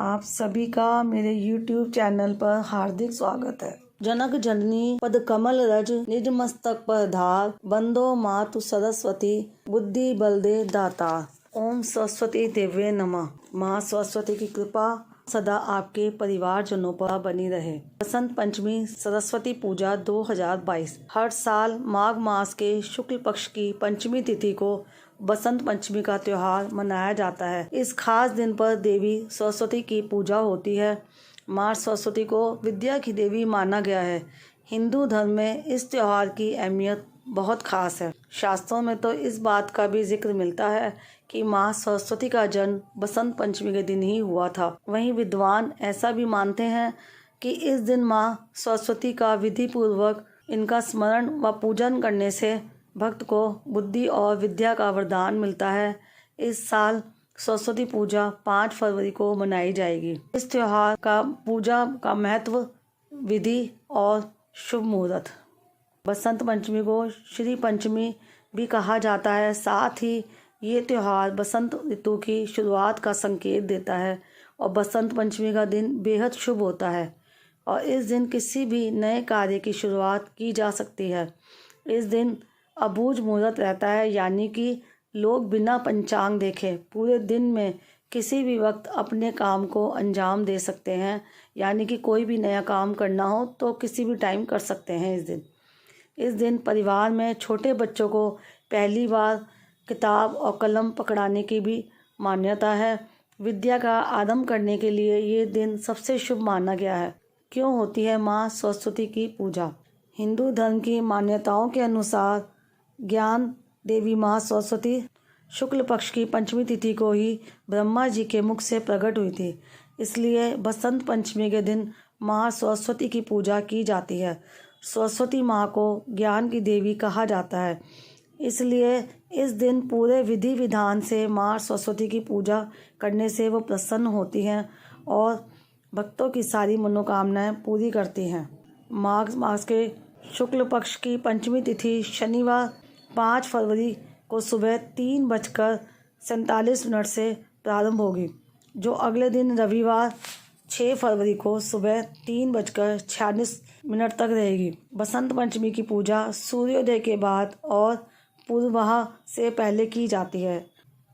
आप सभी का मेरे YouTube चैनल पर हार्दिक स्वागत है। जनक जननी पद कमल रज निज मस्तक पर धार, बंदो मातु सरस्वती बुद्धि बल दे दाता। ओम सरस्वती देवे नमः। माँ सरस्वती की कृपा सदा आपके परिवारजनों पर बनी रहे। बसंत पंचमी सरस्वती पूजा 2022 हर साल माघ मास के शुक्ल पक्ष की पंचमी तिथि को बसंत पंचमी का त्योहार मनाया जाता है। इस खास दिन पर देवी सरस्वती की पूजा होती है। माँ सरस्वती को विद्या की देवी माना गया है। हिंदू धर्म में इस त्योहार की अहमियत बहुत खास है। शास्त्रों में तो इस बात का भी जिक्र मिलता है कि माँ सरस्वती का जन्म बसंत पंचमी के दिन ही हुआ था। वहीं विद्वान ऐसा भी मानते हैं कि इस दिन माँ सरस्वती का विधि पूर्वक इनका स्मरण व पूजन करने से भक्त को बुद्धि और विद्या का वरदान मिलता है। इस साल सरस्वती पूजा 5 फरवरी को मनाई जाएगी। इस त्योहार का पूजा का महत्व, विधि और शुभ मुहूर्त। बसंत पंचमी को श्री पंचमी भी कहा जाता है। साथ ही ये त्योहार बसंत ऋतु की शुरुआत का संकेत देता है और बसंत पंचमी का दिन बेहद शुभ होता है और इस दिन किसी भी नए कार्य की शुरुआत की जा सकती है। इस दिन अबूझ मुहूर्त रहता है, यानी कि लोग बिना पंचांग देखे पूरे दिन में किसी भी वक्त अपने काम को अंजाम दे सकते हैं। यानी कि कोई भी नया काम करना हो तो किसी भी टाइम कर सकते हैं। इस दिन परिवार में छोटे बच्चों को पहली बार किताब और कलम पकड़ाने की भी मान्यता है। विद्या का आरंभ करने के लिए ये दिन सबसे शुभ माना गया है। क्यों होती है माँ सरस्वती की पूजा? हिंदू धर्म की मान्यताओं के अनुसार ज्ञान देवी माँ सरस्वती शुक्ल पक्ष की पंचमी तिथि को ही ब्रह्मा जी के मुख से प्रकट हुई थी। इसलिए बसंत पंचमी के दिन माँ सरस्वती की पूजा की जाती है। सरस्वती माँ को ज्ञान की देवी कहा जाता है, इसलिए इस दिन पूरे विधि विधान से माँ सरस्वती की पूजा करने से वो प्रसन्न होती हैं और भक्तों की सारी मनोकामनाएं पूरी करती हैं। माघ मास के शुक्ल पक्ष की पंचमी तिथि शनिवार 5 फरवरी को सुबह 3:47 से प्रारंभ होगी, जो अगले दिन रविवार 6 फरवरी को सुबह 3:46 तक रहेगी। बसंत पंचमी की पूजा सूर्योदय के बाद और पूर्वाह से पहले की जाती है।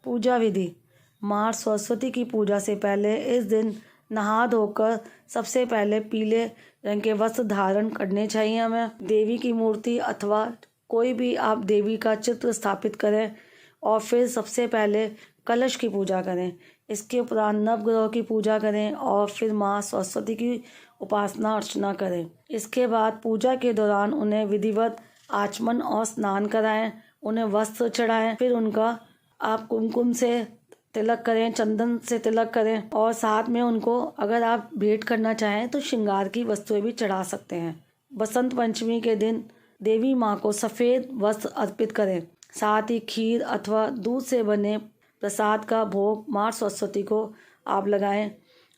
पूजा विधि। माँ सरस्वती की पूजा से पहले इस दिन नहा धोकर सबसे पहले पीले रंग के वस्त्र धारण करने चाहिए हमें। देवी की मूर्ति अथवा कोई भी आप देवी का चित्र स्थापित करें और फिर सबसे पहले कलश की पूजा करें। इसके उपरांत नवग्रह की पूजा करें और फिर माँ सरस्वती की उपासना अर्चना करें। इसके बाद पूजा के दौरान उन्हें विधिवत आचमन और स्नान कराएं, उन्हें वस्त्र चढ़ाएं, फिर उनका आप कुमकुम से तिलक करें, चंदन से तिलक करें और साथ में उनको अगर आप भेंट करना चाहें तो श्रृंगार की वस्तुएं भी चढ़ा सकते हैं। बसंत पंचमी के दिन देवी माँ को सफ़ेद वस्त्र अर्पित करें। साथ ही खीर अथवा दूध से बने प्रसाद का भोग माँ सरस्वती को आप लगाएं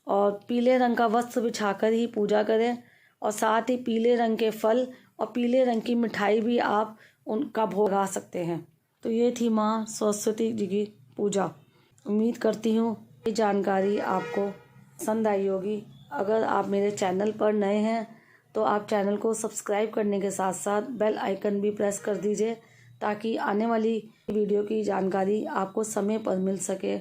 और पीले रंग का वस्त्र बिछाकर ही पूजा करें और साथ ही पीले रंग के फल और पीले रंग की मिठाई भी आप उनका भोग लगा सकते हैं। तो ये थी माँ सरस्वती जी की पूजा। उम्मीद करती हूँ ये जानकारी आपको पसंद आई होगी। अगर आप मेरे चैनल पर नए हैं तो आप चैनल को सब्सक्राइब करने के साथ साथ बेल आइकन भी प्रेस कर दीजिए ताकि आने वाली वीडियो की जानकारी आपको समय पर मिल सके।